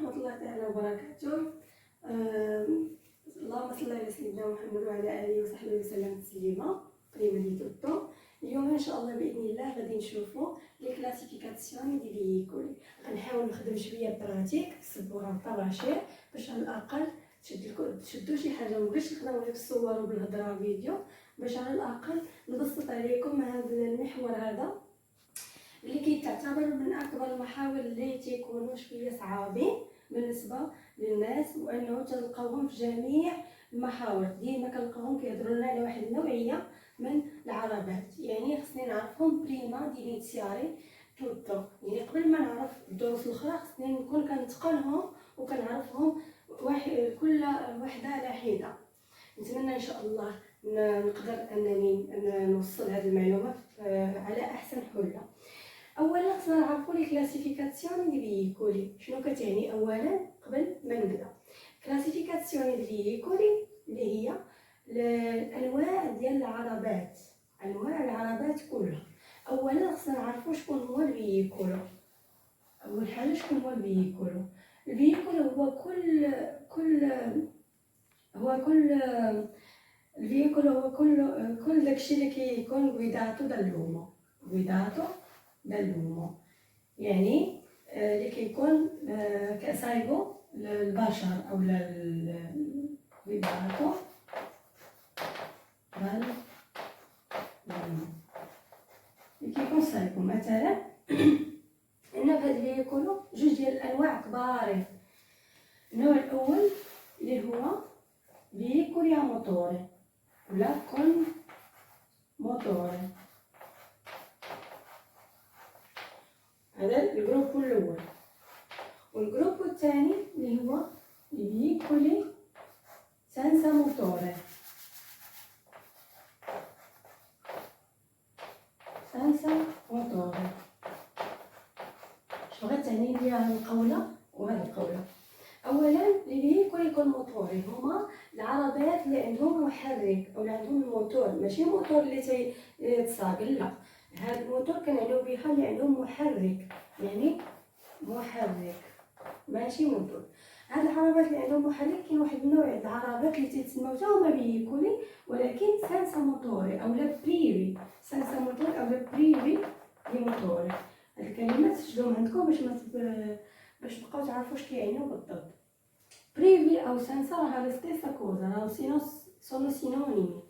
ورحمة الله تعالى وبركاته. اللهم صل على سيدنا محمد وعلى آله وصحبه وسلم تسليما. بريما دي توتو. اليوم ان شاء الله باذن الله غادي نشوفوا لي كلاسيفيكاسيون دي فييكول. غنحاول نخدم شويه براتيك السبوره الطباشير باش على الاقل تشدوا شي حاجه، مابغيتش نخدموا غير بالصور وبالهضره فيديو، باش على الاقل نبسط عليكم هذا المحور هذا اللي كيتعتبر من اكبر المحاور اللي تيكونوا شويه صعابين بالنسبه للناس، وانه تلقاوهم في جميع المحاور. ديما كنلقاوهم كيهضروا لنا على واحد النوعيه من العربات. يعني خصني نعرفهم بريما دي انيسياري توتو، يعني قبل ما نعرف الدروس الاخرى خصني نكون كنتقنهم وكنعرفهم كل وحده على حده. نتمنى ان شاء الله نقدر انني نوصل هذه المعلومات على احسن حله. اولا خصنا نعرفوا لي كلاسيفيكاسيون دي فييكولي. شنو كتعني اولا قبل ما نبدا؟ كلاسيفيكاسيون دي فييكولي اللي هي الانواع ديال العربات، انواع العربات كلها. اولا خصنا نعرفوا شكون هو الفييكولو. اول حاجه شكون هو الفييكولو؟ الفييكولو هو كل داكشي اللي كيكون غويداتو دالومو، يعني اللي كيكون كاسايبو للبشر او غويداتو اللي كيكون سايبو. مثلا عندنا في هاد الفييكولو جوج ديال الانواع كبارين. النوع الاول اللي هو فييكولي موتوري ولا كون موتوري، هذا الجروب الاول. والجروب الثاني اللي هو فييكولي سانسا موتوري. شنو غتعني ليا هاد القوله وهاد القوله؟ اولا الفييكولي كون موتوري هما العربات اللي عندهم محرك او اللي عندهم الموتور، ماشي موتور اللي تيتصاقل، لا، هاد الموتور كنعنيو بها اللي عندهم محرك، يعني محرك ماشي موتور. هاد العربات اللي عندهم محرك كاين واحد النوع د العربات اللي تيتسموا حتى هما فييكولي ولكن سانسا موتوري او لا بريفي. سانسا موتوري او لا بريفي دي موتوري. هاد الكلمات تسجلوهم عندكم باش تبقاو تعرفوا واش كيعنيو بالضبط. بريفي او سانسا راه لا ستيسا كوزا، راه سونو سينونيمي.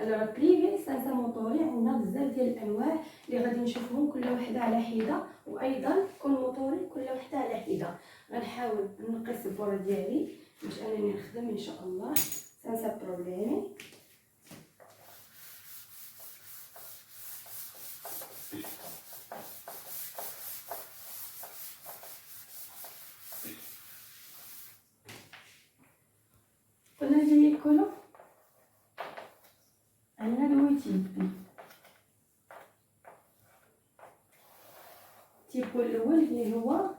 الوغ بريفي سانسا موتوري عندنا بزاف ديال الانواع اللي غادي نشوفهم كل وحده على حده، وايضا كون موتوري كل وحده على حده. غنحاول نقي السبوره ديالي باش انني نخدم ان شاء الله سانسا بروبليمي. قلنا الفييكولو عندنا دوي تيبي. التيب الاول اللي هو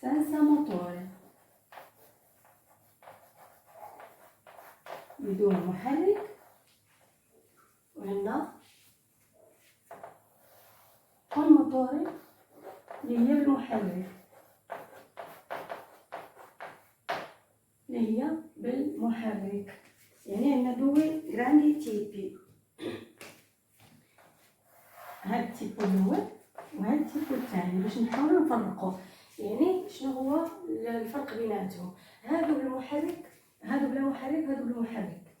سانسا موتوري بدون محرك، وعندنا كون موتوري اللي هي بالمحرك، يعني عندنا دوي غراندي تيبي. هاد التيب الاول وهاد التيب الثاني باش نحاولوا نفرقوا يعني شنو هو الفرق بيناتهم. هادو بالمحرك، هادو بلا محرك، هادو بالمحرك.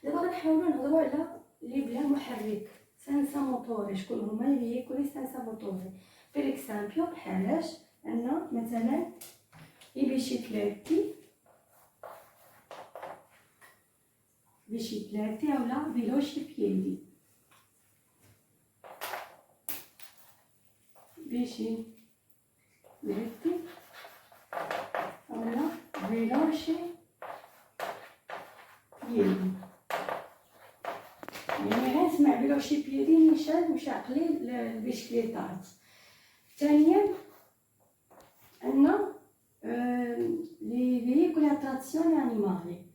دابا غنحاولوا نهضروا على اللي بلا محرك سانسا موتوري. شكون هما اللي فييكولي سانسا موتوري؟ بير اكزامبل بحالاش عندنا مثلا بيشيكليتي اولا فيلوشيبيدي. بيشيكليتي اولا فيلوشيبيدي، يعني غنسمع فيلوشيبيدي مشى عقلي البيشكليطات. ثانيا عندنا لي فييكول اتراكسيون انيمالي.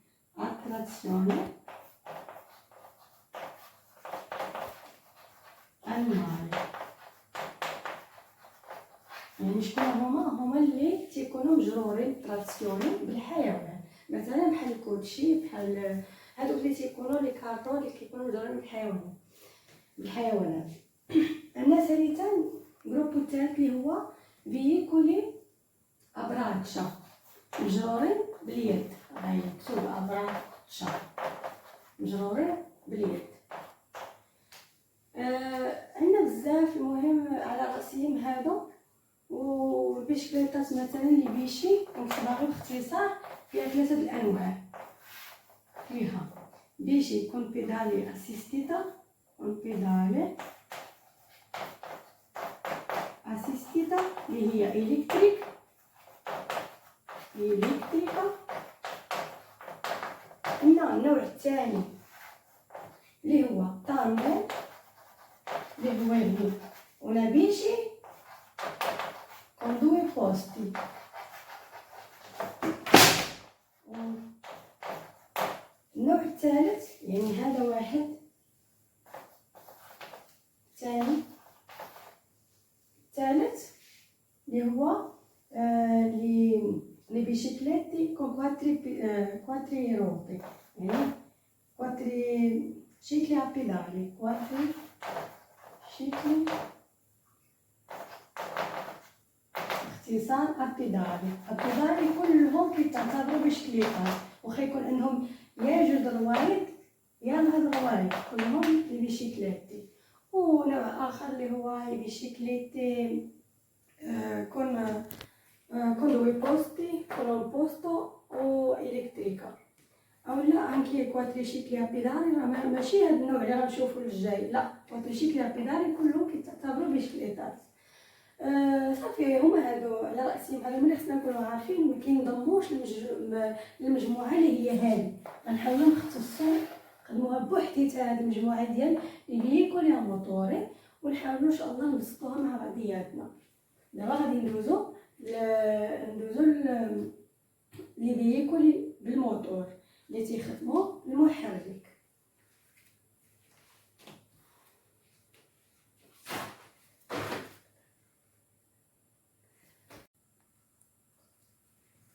يعني شكون هما اللي تيكونوا مجرورين تراديسيونيل بالحيوان، مثلا بحال الكوتشي، بحال هادوك اللي تيكونوا لي كارطون اللي كيكونوا مجرورين بالحيوانات. عندنا ثالثا جروب الثالث اللي هو فييكولي ابراتشا، مجرورين باليد. هاي مكتوب ابراتشا مجرورين باليد. عندنا بزاف المهم على راسهم هادو. والبيشكليطات مثلا اللي بيشي ونكتبها غير باختصار، فيها 3 الانواع. فيها بيشي كون بيدالي اسيستيتا، كون بيدالي اسيستيتا اللي هي الكتريكا. عندنا النوع الثاني اللي هو تامبو، اللي هو يبدو ولا بيشي con due posti. النوع الثالث يعني هذا واحد ثاني. الثالث اللي هو لي بيشيكليتي con quattro ruote، يعني quattro cicli a pedali، quattro cicli اختصار البيدالي كلهم كيتعتبروا بشكليطات، واخا يكون عندهم يا جوج الرواريد يا هاد الرواريد كلهم لي بيشيكليتي. ونوع اخر اللي هو لي بيشيكليتي كون دوي بوستي، كون بوستو او الكتريكا، اولا انكي كواتريشيكلي بيدالي. راه ماشي هاد النوع اللي غنشوفو الجاي، لا كواتريشيكلي بيدالي كلهم كيتعتبروا بشكليطات. صافي هما هادو على راسهم. هذا ملي خصنا نكونوا عارفين ما كينضموش للمجموعه اللي هي هذه. غنحاولوا نختصوا نخدموها بوحديتها هذه المجموعه ديال الفييكول موتوري، ونحاولوا ان شاء الله نبسطوها مع بعضياتنا. دابا غادي ندوزو لي فييكول بالموتور اللي تيخدموا المحرك.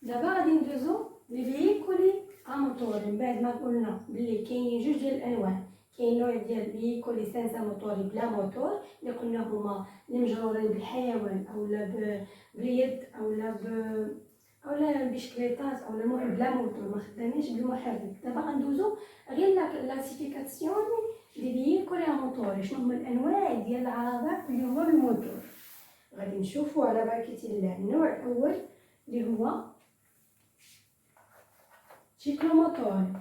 دابا غادي ندوزو لي فييكول اموتور. من بعد ما قلنا بلي كاينين جوج ديال الانواع، كاين نوع ديال فييكول سانسا موتوري بلا موتور اللي قلنا هما اللي مجرورين بالحيوان اولا باليد اولا البيشكليطات اولا المهم بلا موتور ما خدامينش بالمحرك. دابا غندوزو غير كلاسيفيكاسيون دي فييكول اموتوري، شنو هما الانواع ديال العربات اللي هما بالموتور. غادي نشوفوا على بركه الله. النوع الاول اللي هو ciclomotori.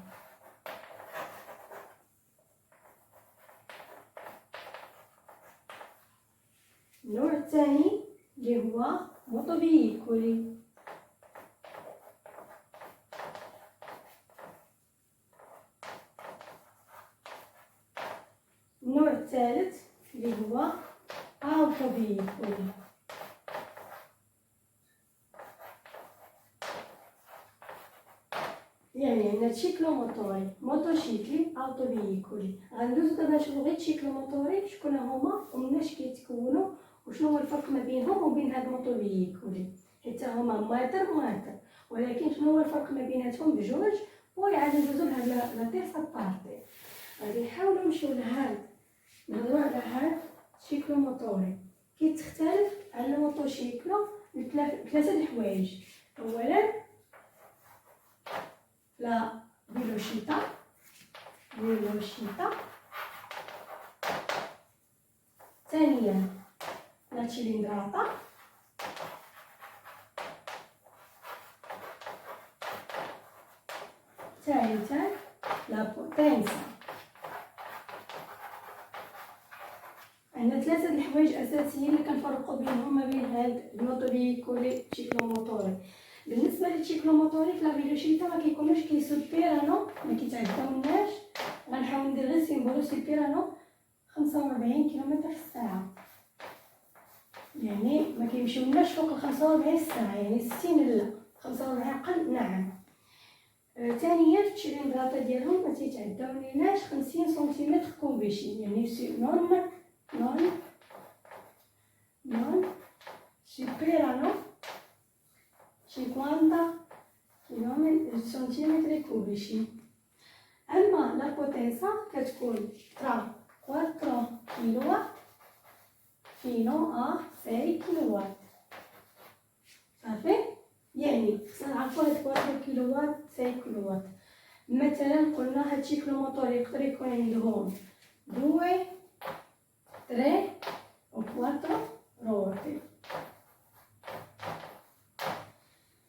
النوع الثاني اللي هو موتوفييكولي. النوع الثالث اللي هو اوتوفييكولي. يعني عندنا تشيكلوموتوري، موتوشيكلي، اوتوفييكولي. غندوزو دابا نشوفو غير تشيكلوموتوري شكون هما ومناش كيتكونوا وشنو هو الفرق ما بينهم وبين هاد الموتوفييكولي، حيت هما ماتر، ولكن شنو هو الفرق ما بيناتهم بجوج. وعاد ندوزو لهاد لا تيرسا بارتي. غادي نحاولو نمشيو نهضرو على هاد تشيكلوموتوري. كيتختلف على الموتوشيكلو بثلاثه الحوايج. اولا لا velocità. ثانيا لا cilindrata. ثالثا لا potenza. عندنا ثلاثه الحوايج اساسيين اللي كنفرقوا بينهم ما بين هاد الموتوفييكولي تشيكلوموتوري. بالنسبه للتشيكلوموتوري في لا فيلوشيتا ما كيكونوش كيسوبيرانو، ما كيتعداوناش. غنحاول ندير غير سيمبولو سوبيرانو 45 كيلومتر في الساعه، يعني ما كيمشيوناش فوق 45 ساعه، يعني 60 لا 45 اقل. نعم. ثانيا التشيليندراطا ديالهم ما تيتعداوناش 50 سنتيمتر كوبيشي، يعني نون superano 50 centimetri cubici. أما la potenza كتكون tra 4 كيلووات fino a 6 كيلووات. صافي، يعني خصنا نعرفو هاد 4 كيلووات 6 كيلووات. مثلا قلنا هاد الشيكلو موتور يقدر يكون عندهم 2 3 و 4 روتي.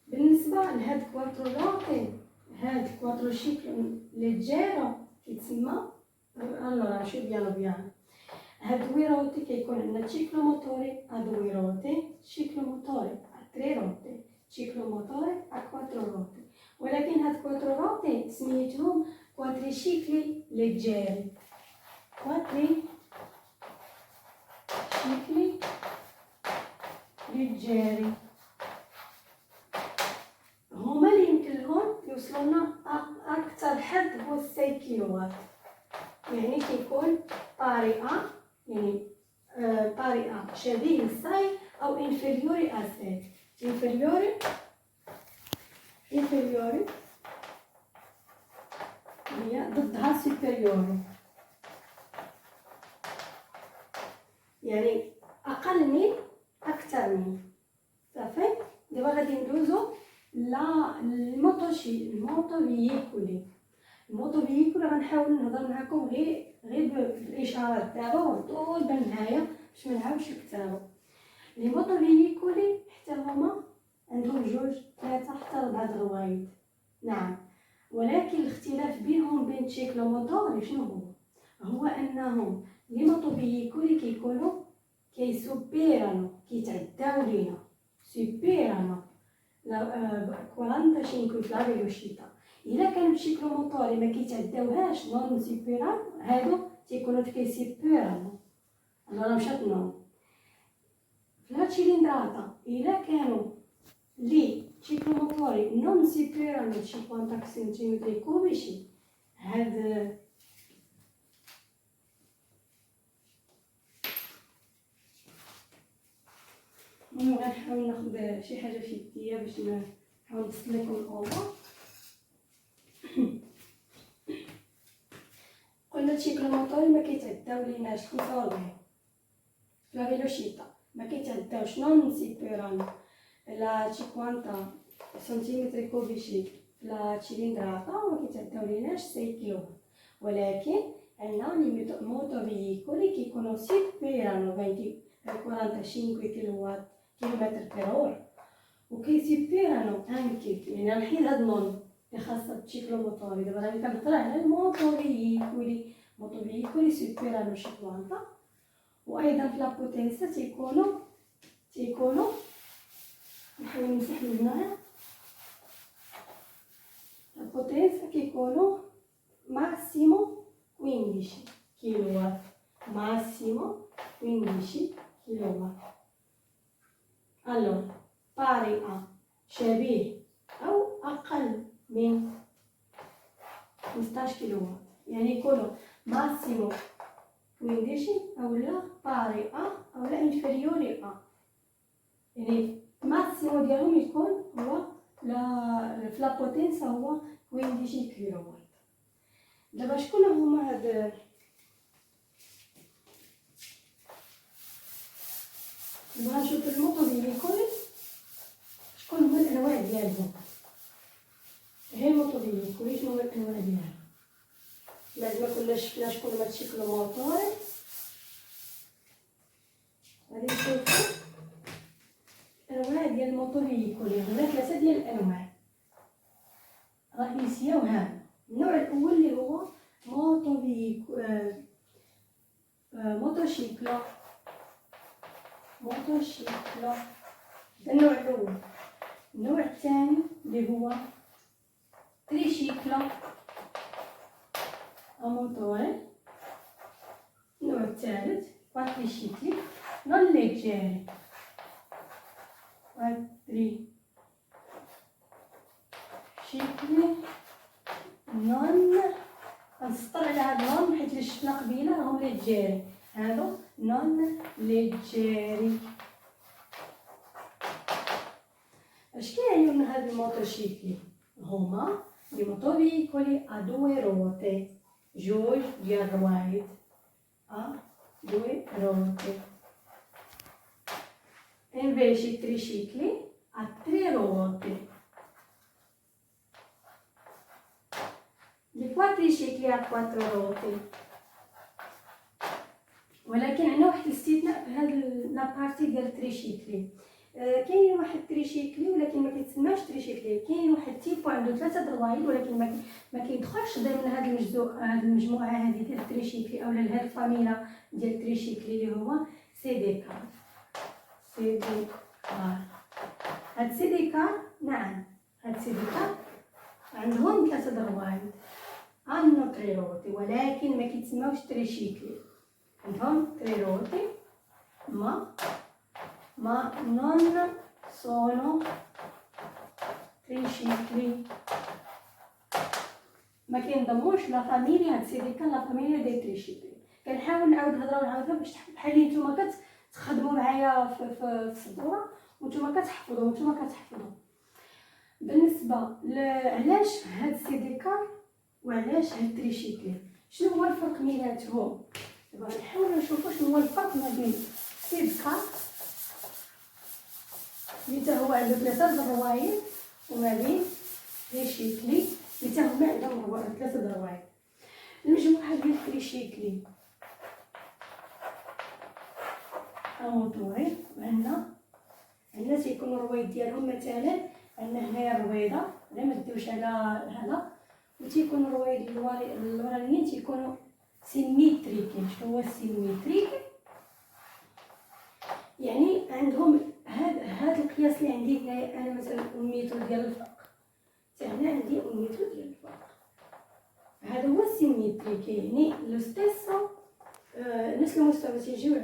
بالنسبه لهاد 4 روتي، هاد 4 شيكلو ليجيرو كيتسمى الوغ نمشيو بيان. هاد 2 روتي كيكون عندنا ciclo motore a 2 روتي، ciclo motore a 3 روتي، ciclo motore a 4 روتي. ولكن هاد 4 روتي سميتهم كوادريشيكلي ليجيري. كوادريشيكلي ليجيري هما اللي يمكن لهم يوصلونا اكثر حد هو 6 كيلووات. يعني كيكون طريقه، يعني طريقه شبيه للساي او انفيريوري ا ساي. انفيريوري هي ضدها سوبيريوري، يعني اقل من اكثر من. صافي، دابا غادي ندوزو الموتو فييكولي. الموتو فييكولي غنحاول نهضر معكم غير بالاشارات دابا وطول بالنهايه باش ما نعاودش الكتابه. لي موتو فييكولي حتى هما عندهم 2 3 حتى 4 درويد. نعم، ولكن الاختلاف بينهم بين الشيكلو موتور شنو هو انهم لي موتو فييكولي كيكونوا كيسوبيرانو، كيتعداو لينا سوبيرانو 45 في لا فيلوسيتà. الا كانوا الشيكلو موتوري ما كيتعداوهاش نون سوبيرانو، هادو تيكونوا كيسوبيرانو. انا مشات نون في لا تشيليندراتا. الا كانوا لي ciclo motori non superano 50 centimetri cubici، هاد غنحاول ناخد شي حاجه في يديا باش نحاول نبسط لكم الامور. قلنا الشيكلو موتوري ما كيتعداو ليناش 45 في لا فيلوسيتà، ما كيتعداوش نون سيبيرانو لا 50 سنتيمتر كوبيشي لا تشيليندراتا، وما كيتعداو ليناش 6 كيلو. ولكن عندنا لي موتو فييكولي كيكونوا سوبيرانو 45 كيلووات كيلومتر بيرور، وكيسوبيرانو 1 كيلو. يعني الحين هاد نون اللي خاصه بالشيكلو موتوري. دابا راني كنهضر على الموتو فييكولي. موتو فييكولي سوبيرانو 50. وايضا في لا بوتنسا تيكونوا نحاول نمسح من هنايا. لا بوتنسا كيكونوا ماسيمو 15 كيلووات، ماسيمو 15 كيلووات. الو طريقه شبيه او اقل من 15 كيلووات، يعني يكونوا ماسيمو 15 او لا طريقه او لا انفيريوري ا. يعني ماكسيمو ديالهم يكون هو في لا بوتنسا هو 15 كيلووات. دابا شكون هما هاد نبغى نشوف الموتو فييكولي شكون هما الانواع ديالهم. هي الموتو فييكولي شنو هما الانواع ديالها؟ بعد ما كنا شفنا شكون هما الشيكلو موتوري، غادي نشوفو الانواع ديال الموتو فييكولي. هنا 3 ديال الانواع رئيسيه وهامه. النوع الاول اللي هو موتوشيكلو. النوع الاول. النوع الثاني اللي هو تريشيكلو موتوري. النوع الثالث كوادريشيكلي نون ليجيري. كوادريشيكلي نون، غنسطر على هاد نون حيت اللي شفنا قبيله راهم ليجيري، هادو نون ليجيري. اش كيعنيو هاد الموتوسيكل؟ هما لي موتوفيكولي ا دوي روتي، جوج ديال الروايد ا دوي روتي. invece i tricicli a tre ruote. Di quadricicli a quattro ruote. ولكن عندنا واحد الاستثناء في هاد لابارتي ديال التريشيكلي. كاين واحد التريشيكلي ولكن ما كيتسماش تريشيكلي، كاين واحد تيب عنده 3 دراويل ولكن ما كيدخلش ضمن هاد المجموعه هذه ديال التريشيكلي اولا هاد الفاميلا ديال التريشيكلي اللي هو سي دي كار. سي دي كار. هاد سي دي كار، نعم هاد سي دي كار عندهم 3 دراويل انو تريروتي ولكن ما كيتسماوش تريشيكلي. عندهم تريروتي ma non sono tricicli. ما كينضموش لا فاميليا هاد سيدي كان لا فاميليا ديال تريشيكلي. كنحاول نعاود الهضره ونعاودها باش بحال اللي نتوما كتخدموا معايا في السبوره ونتوما كتحفظوا ونتوما كتحفظوا. بالنسبه علاش هاد سيدي كار وعلاش هاد تريشيكلي، شنو هو الفرق بيناتهم؟ دابا نحاولوا نشوفوا شنو هو الفرق ما بين سيدي كار اللي حتى هو عنده 3 دراويل وما بين تريشيكلي اللي حتى هما عندهم 3 دراويل. المجموعه ديال تريشيكلي اموتوري عندنا تيكون الرويد ديالهم مثلا عندنا هنايا الرويضه لا ما ديوش على هذا، وتيكون الرويد الورانيين تيكونوا سيميتريكي. شنو هو السيميتريك؟ يعني عندهم هاد القياس اللي عندي هنايا انا مثلا 1 متر ديال الفوق حتى هنا عندي 1 متر ديال الفوق. هذا هو السيميتريك، يعني لو ستيسو نفس المستوى تيجيو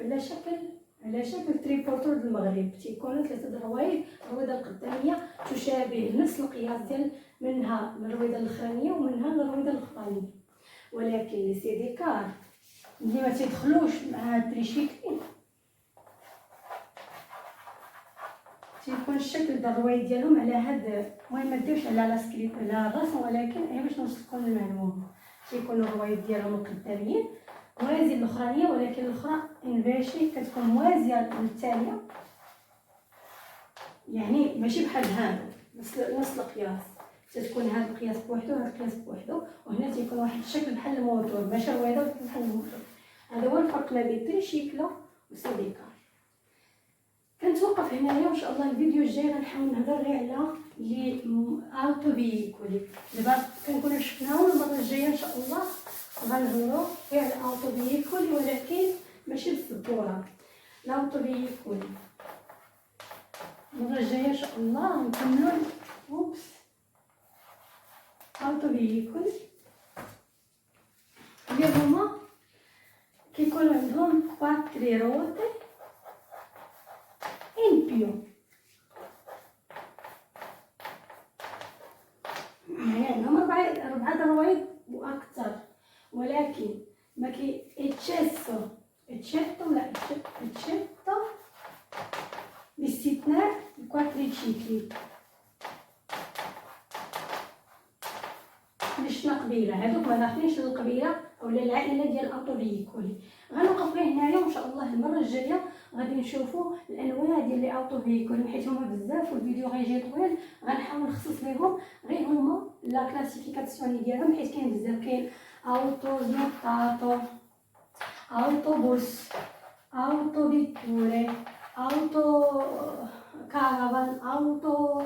على شكل تريبورتور د المغرب. تيكونوا 3 دراويل، الرويضه القداميه تشابه نفس القياس ديال منها الرويضه الاخرانيه ومنها الرويضه الاخرانيه. ولكن لي سيدي كار اللي ما تيدخلوش مع التريشيكلي تيكون الشكل ديال الرويد ديالهم على هاد، المهم ما ديوش على لاسكريب على الرسم، ولكن باش نوصلكم المعلومه تيكون الرويد ديالهم القداميين موازي للاخرانيه، ولكن الاخرى انفيرشي كتكون موازيه للثانيه، يعني ماشي بحال هذا نفس القياس. تتكون هذا القياس بوحدو وهذا القياس بوحدو، وهنا تيكون واحد الشكل بحال الموتور ماشي الرويضه ولكن بحال الموتور. هذا هو الفرق ما بين تريشيكلا وسيدي كار. كنتوقف هنايا وان شاء الله الفيديو الجاي غنحاول نهضر غير على لي اوتو فيكولي. دابا كنكونوا شفناهم، المره الجايه ان شاء الله غنهضروا غير على الاوتو فيكولي ولكن ماشي بالسبوره. الاوتو فيكولي المره الجايه ان شاء الله نكملوا اوتو فيكولي اللي هما كيكون عندهم 4 روتي in più. يعني عندهم 4 دراويل واكثر، ولكن ما كي eccetto باستثناء الكواتريشيكلي اللي شفنا قبيله. هذوك ما داخلينش للقبيله اولا العائله ديال الاوتو فيكولي. غنوقف غير هنايا وان شاء الله المره الجايه غادي نشوفوا الانواع ديال لي اوتو فيكول، حيت هما بزاف والفيديو غيجي طويل. غنحاول نخصص ليهم غير هما لا كلاسيفيكاسيون ديالهم، حيت كاين بزاف. كاين اوتو سموطاتو، اوتوبوس، اوتو فيتوري، اوتو كارافان، اوتو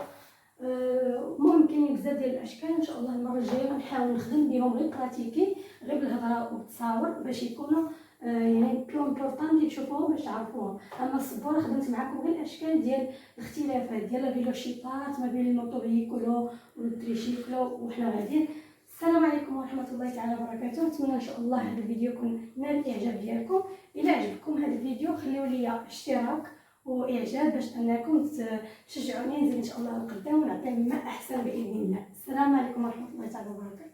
ممكن بزاف ديال الاشكال. ان شاء الله المره الجايه غنحاول نخدم بهم غير براتيكي، غير بالهضره والتصاور باش يكونوا يعني بلو امبورطون تشوفوهم باش تعرفوهم. اما السبوره خدمت معكم غير الاشكال ديال الاختلافات ديال الفيلوشيبات ما بين الموتوفيكولو والتريشيكلو وحنا غاديين. السلام عليكم ورحمه الله تعالى وبركاته. نتمنى ان شاء الله هذا الفيديو يكون نال الاعجاب ديالكم. الى عجبكم هذا الفيديو خليوا لي اشتراك واعجاب باش انكم تشجعوني نزيد ان شاء الله لقدام ونعطي ما احسن باذن الله. السلام عليكم ورحمه الله تعالى وبركاته.